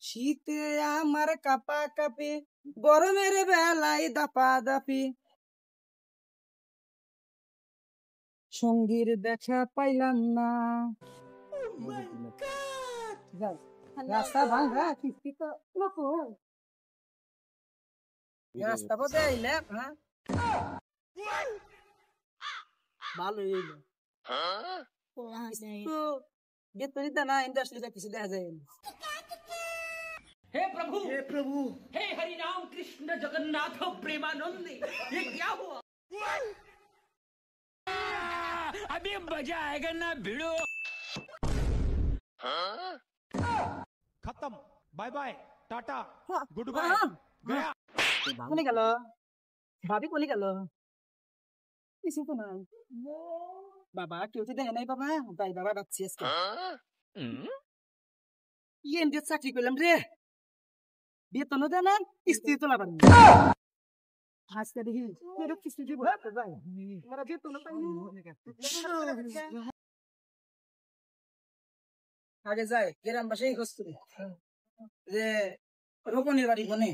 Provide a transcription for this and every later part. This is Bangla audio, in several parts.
শীতে আমার কাপা কাপি, গরমের বেলায় দাপা দাপি, সঙ্গীর দেখা পাইলাম না। রাস্তা ভাঙা, কিস্তি তো রাস্তা পথে আইলাম, হ্যাঁ ভালো হইলো। বেতন দিতে না, ইন্ডাস্ট্রিতে কিছু দেখা যায়। हे प्रभु हे हरि राम कृष्ण जगन्नाथ प्रेमानंद, ये क्या हुआ? अभी मजा आएगा ना भिड़ो। खत्म, bye bye, tata, good bye, गया। কোনে গেল ভাবি, কোনে গেল? কিছু তো নাই বাবা, কেউ তো দেখে নাই বাবা। তাই বাবা ভাবছি আজকে ইন্ডিয়ার চাকরি করলাম রে, বেতনও দেয় না, কিস্তি তোলা পারি আজকে দেখি কিস্তি দিব আগে যাই গ্রাম বাসায় খোঁজ করি যে রোপণের বাড়ি বনে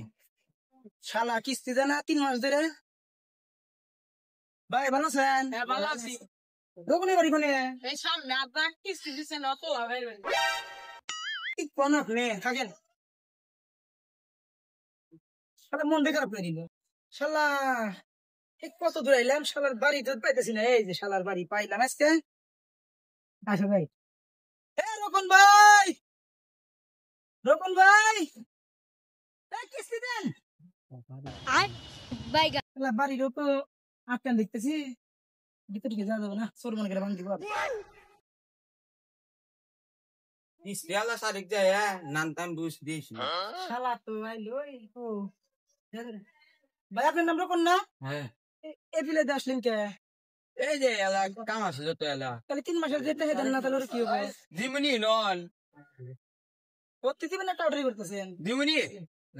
শালা কিস্তি দেয় না 3 মাস ধরে। ভাই ভালো আছেন? হ্যাঁ ভালো আছি। রোপণের বাড়ি বনে এই সামনে আপনার কিস্তি দিচ্ছেন অত লাভের কোন আপনি থাকেন, শালা মন খারাপ করে দিল। শালা কত দূর আইলাম, শালার বাড়ি তো পাইতেছি না। এই যে শালার বাড়ি পাইলাম আজকে। আচ্ছা ভাই, রোপণ ভাই, রোপণ ভাই, কিস্তি দেন। বাড়িরও তো আটকান দেখতেছি, ভিতরে দিকে যাওয়া যাবে না, চোর মনে করে ভাঙতে পারবে। শালা তো আইলো ভাই, আপনার নাম রোপণ না? হ্যাঁ, এই বিলেতে আসলেন কে? এই যে এলা কাম আসলো তো এলা তাহলে 3 মাসের যেতে হেদেন না, তাহলে ওর কি হবে? দিমনি নন করতে দিবেন না, টাউটারি করতেছেন? দিমনি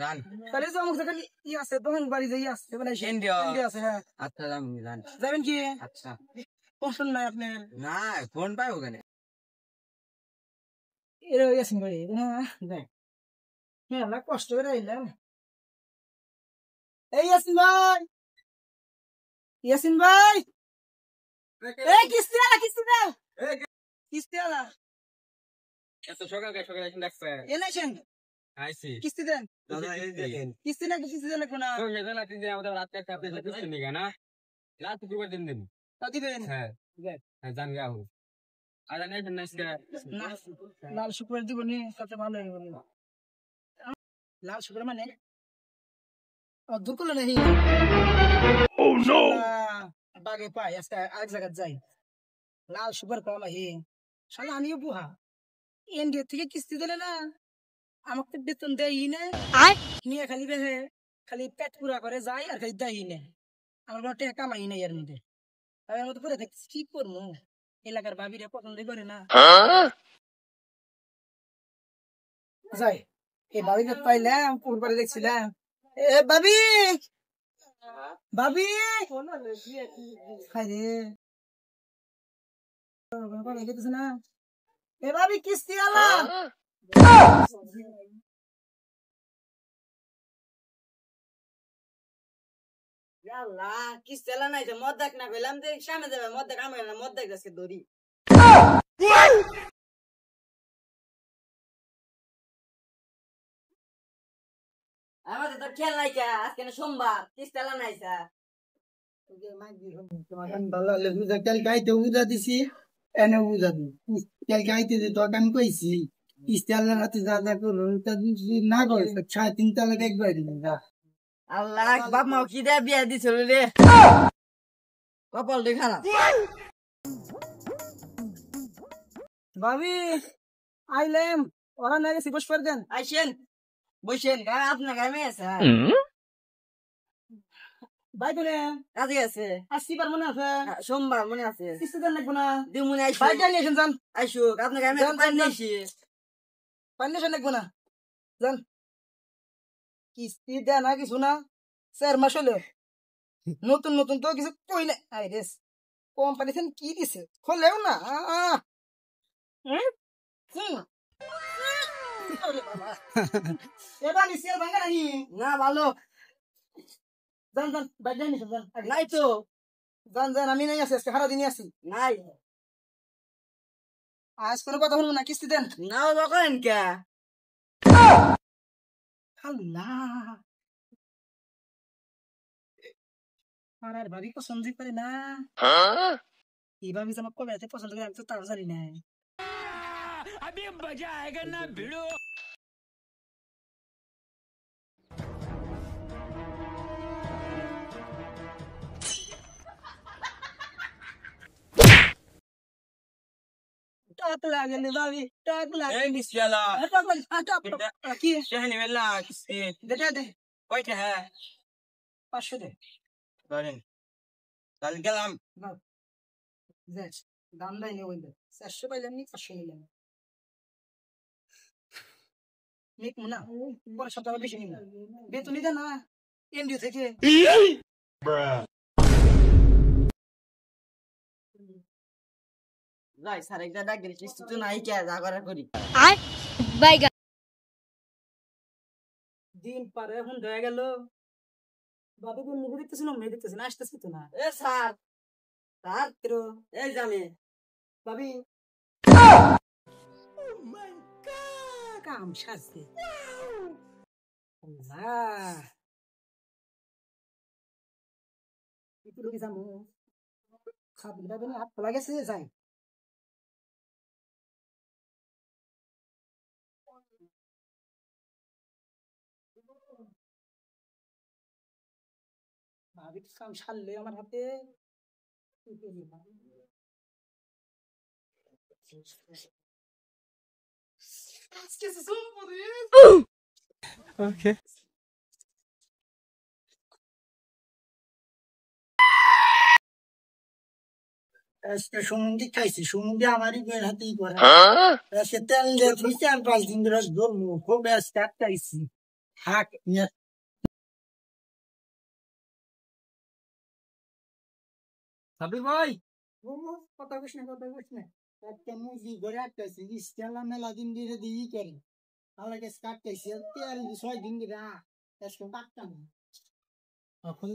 জান। তাহলে যে অমুক জায়গায় ই আছে, তখন বাড়ি যাই আছে মানে ইন্ডিয়া আছে। হ্যাঁ আচ্ছা যাবনি জান। যাবেন কি? আচ্ছা, পছন্দ নাই আপনার? না ফোন পাই ওখানে এর ইয়াসিন ভাই, হ্যাঁ কষ্ট করে আইলাম। এই ইয়াসিন ভাই, ইয়াসিন ভাই, এই কিস্তি আলা, কিস্তি দাও, কিস্তি আলা। এত সকাল সকাল ডাকছে এনেছেন আইছি কিস্তি দেন। দাদা এই দেখেন কিস্তি না, কিস্তি দেন না। তো যেদিন আপনি যে আমাদের রাতে একটা আপনি কিছু নেই না, রাত দুপুর দিন দিন তা দিবেন। হ্যাঁ হ্যাঁ জান গা হো আর নাই না না, লাল শুক্রবার দিব নি, সবচেয়ে ভালো হয়ে গেল। লাল শুক্রবার মানে দূর করলো নাকি? বাগে পাই আজকে আরেক জায়গায় যাই, লাল শুক্রবার পাওয়া নাকি? শালা আমিও বুহা, ইন্ডিয়া থেকে কিস্তি দিলে না, আমাকে তো বেতন দেয়ই না, নিয়ে খালি বেহে খালি পেট পুরা করে যায় আর খালি দেয়ই না। আমার কোনো টাকা কামাই নাই এর মধ্যে। আমি এর মধ্যে পরে দেখছি কি করবো, এলাকার ভাবিরা পছন্দ করে না। যাই এই ভাবিকে পাইলাম, পুকুর পাড়ে দেখছিলাম। এ ভাবি, ভাবি না, এ ভাবি কিস্তি আলা। কিস্তি আলা নাই, মদ দেখ না পেলাম যে সামনে যাবে, মদ দেখ আমি মদ দেখ আজকে দড়ি। আমাদের তো খেয়াল নাই, আজকে সোমবার, কিস্তি আলা নাই। কাল গাইতে বুঝা দিছি, এনে বুঝা দি কাল গাইতে তোকে আমি কইছি ইস্তালের হাতে যা যা করো না করে 3.5 তালা একবার দিন। আল্লাহ বাপ মা কি দেয়া বিয়া দিছিল রে, কপাল দিয়ে খারাপ। ভাবি আইলেম, ওরা না গেছি, বস দেন। আইসেন বসেন, আপনার গায়ে আছে ভাই বলে কাজে আছে, আসছি বার মনে আছে, সোমবার মনে আছে, কিস্তি দেন লাগবো না, দিন মনে আইসো, ভাই জানি এসেন যান, আইসো আপনার গায়ে পানি লাগবো না, যান। কিস্তি দেয় না কিছু না, 4 মাস হলো, নতুন নতুন তো কিছু কই না। আরে কোম্পানি কি দিছে খোলেও না। এবার নিচে ভাঙা নাকি না ভালো জান জান বাইরে যাই নিছে জান নাই তো জান জান আমি নাই আছি আজকে সারা দিনই আছি নাই আজ কোনো কথা বলবো না কিস্তি দেন না বাবা করেন কে আল্লাহ আর ভাবি পছন্দ করে না এই ভাবি যে আমার কবে আছে পছন্দ করে আমি তো তাও জানি না अभी मजा आएगा ना भिड़ो টাক লাগে রে ভাবি টাক লাগে এই নিশালা টাক লাগে টাক কি শাহনি মেলা কিসে দে দে কয়টা হ্যাঁ 500 দে ধরেন কাল গেলাম দেখ দাম দেয় নি ওই 400 পাইলাম নি 500 নিলাম নিক মুনা বড় সপ্তাহ বেশি নিলাম বেতন নিতে না এনডিও থেকে যাই স্যার একটা ডাক দিল কিস্তি তো নাই কে যা করার করি দিন পারে এখন হয়ে গেল বাবা কোন মুখ দেখতেছ না মেয়ে দেখতেছ না আসতেছি তো না এ স্যার স্যার তেরো এই জামি ভাবি কাম সাজতে আল্লাহ একটু লোকে যাবো খাবি দাবি না হাত খোলা গেছে যাই ভাবি কাম সারলে আমার হাতে ওকে আজকে সমুদ্রে খাইছি সমুদ্রে আমারই বের হাতেই করে আজকে তেল দিয়ে থুইছি আর 5 দিন ধরে ধরবো খুব আজকে খাইছি হাক নিয়ে সাবির ভাই কথা কইস না একটা মুজি ঘরে আটকাইছি ইস্তেলা মেলা দিন ধরে দিয়ে করে আমাকে কাটতেছি তেল 6 দিন ধরে আজকে কাটতাম এখন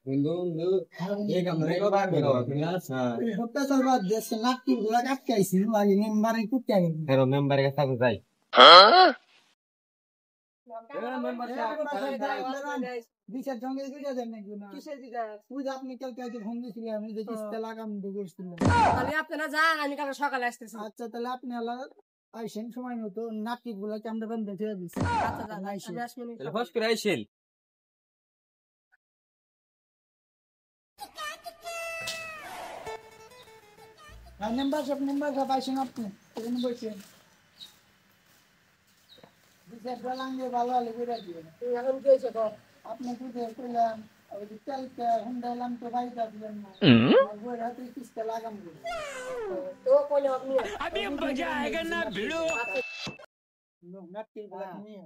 ये कमरे को बाहर करो নাকি গুলা কাটকাইছি লাগে মেম্বারে কুটে हेलो मेंबर के साथ जाई বিচার সঙ্গে দুইটা দেন নাকি না কিসের দিদা তুই আপনি কালকে ফোন দিছিলেন আমি যে কিস্তে লাগাম করছিলাম তাহলে আপনারা যান আমি কাল সকালে আসতেছি আচ্ছা তাহলে আপনি আইসেন সময় মতো নাকি গুলা আমরা বেঁধে দিয়ে দিচ্ছি আচ্ছা যান আমি আসবো चलो फर्स्ट क्राइशिल নাম্বার সব আইসেন আপনি এখানে বসেন বিচার লাগাঙ্গে ভালো হলে করে দিবেন এখন কি হয়েছে তো আপনি বুঝে কইলাম ওই যে তেলটা হুন্ডাইলাম তো বাড়িতে দিলেন না ওই রাতে কিস্তে লাগাম তো কোন আপনি अभी मजा आएगा ना भिड़ो লোক নাকি গুলা নিয়ে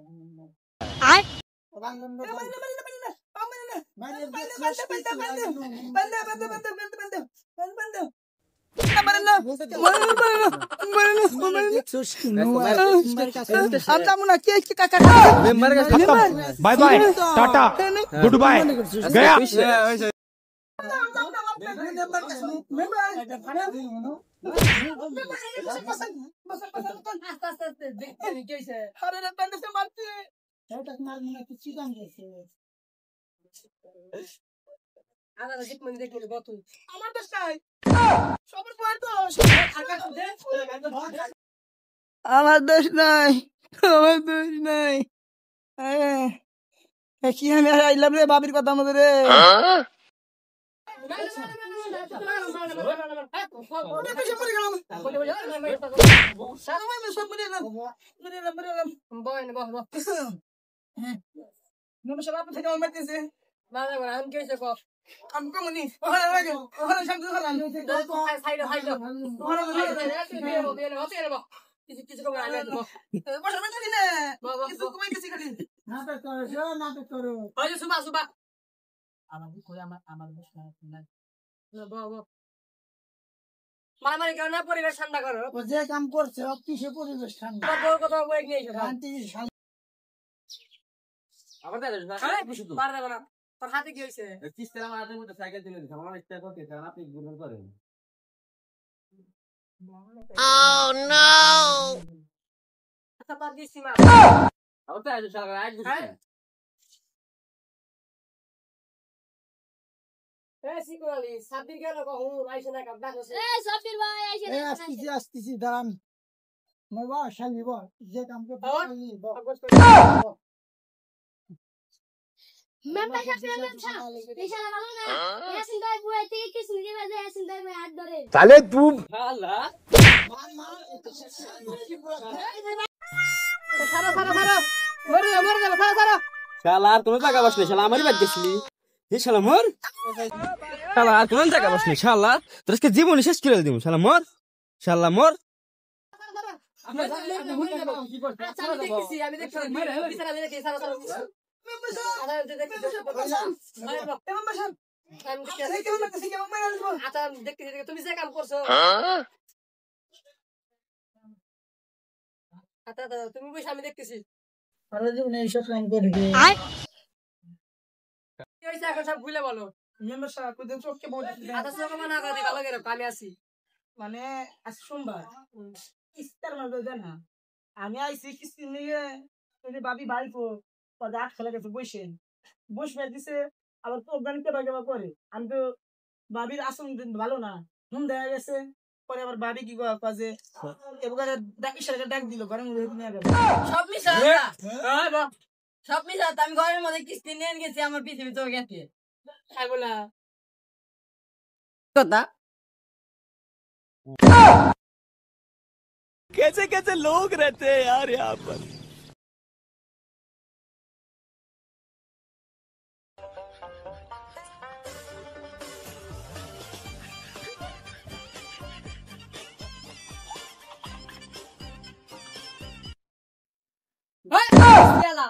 bye bye tata good bye गया আমার দেশ নাই সবার পয়েন্ট তো আমার দোষ নাই, আমার দোষ নাই। কি আমি আইলাম রে বাবির কথা আমাদের রে। আমি কমনি ওখানে লাগে ওখানে সামনে নাটক করো নাটক করো মারামারি করো না, পরিবেশ ঠান্ডা করো। ও যে কাম করছে ও কিসে পরিবেশ ঠান্ডা তোমার বউর কথা বলে নিয়ে এসো। শান্তি শান্তি আবার তাই শুধু পার দেবো না, তোর হাতে কি হয়েছে? কিস্তি আমার হাতের মধ্যে সাইকেল কিনে দিচ্ছে আমার ইচ্ছা করতে কারণ আপনি গুলো করেন আচ্ছা বাদ দিচ্ছি মা। আবার তাই সরকার আজ বুঝছে সিকুয়ালি সাব্বির গেল কখন আইসে না কাপ ডাকছে। এ আসতেছি আসতেছি দাঁড়ান বাবা শালি বল যে কাম করতে साले तू শালা শালা আর কোনো জায়গা বসনি শালা আমারই বাদ গেছিলি এই শালা মর শালা আর কোনো জায়গা বসনি শালা তোর আজকে জীবন শেষ করে দিব শালা মর শালা মর আমি দেখছি বিছানা দেখছি সারা সারা আচ্ছা দেখতেছি তুমি যে কাম করছো। আচ্ছা তুমি বসে আমি দেখতেছি সারা জীবনে এইসব কাম করবে কি হয়েছে এখন সব ভুলে বলো। মেম্বার সাহেব কোনদিন চোখকে বলতে আচ্ছা চোখে না করে ভালো করে আমি আছি। মানে আজ সোমবার ইস্তার মাঝে জানা আমি আইসি কিস্তি নিয়ে বাবি বাড়ি পদে আট খেলা গেছে বসে দিছে আবার প্রোগ্রাম কেবা কেবা করে আমি তো বাবির আসন ভালো না ঘুম দেখা গেছে পরে আবার বাবি কি কাজে এবার ইশারাটা ডাক দিল ঘরের মধ্যে নিয়ে গেল সব মিশা সব মিশা আমি ঘরের মধ্যে কিস্তি নিয়ে গেছি আমার পৃথিবী তো গেছে খাই বলা কথা कैसे कैसे लोग रहते हैं यार यहाँ पर গেলা